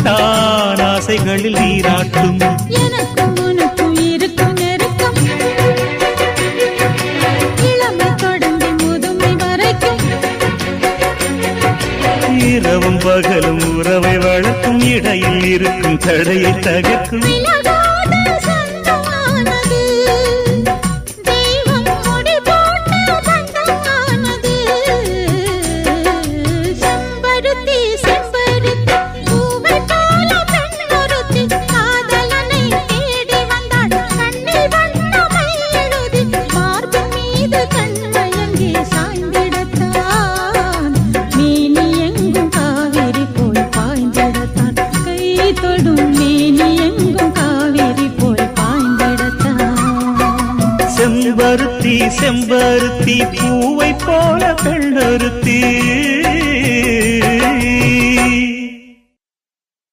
தான் ஆசைகளில் நீராட்டும். எனக்கும் உனக்கும் இருக்கும் நெருக்கம் இளமை தொடங்கி முதுமை வரைக்கும். இரவும் பகலும் உறவை வளர்க்கும் இடையில் இருக்கும் தடையை தகர்க்கும். செம்பருத்தி செம்பருத்தி பூவை போல பெண்ணொருத்தி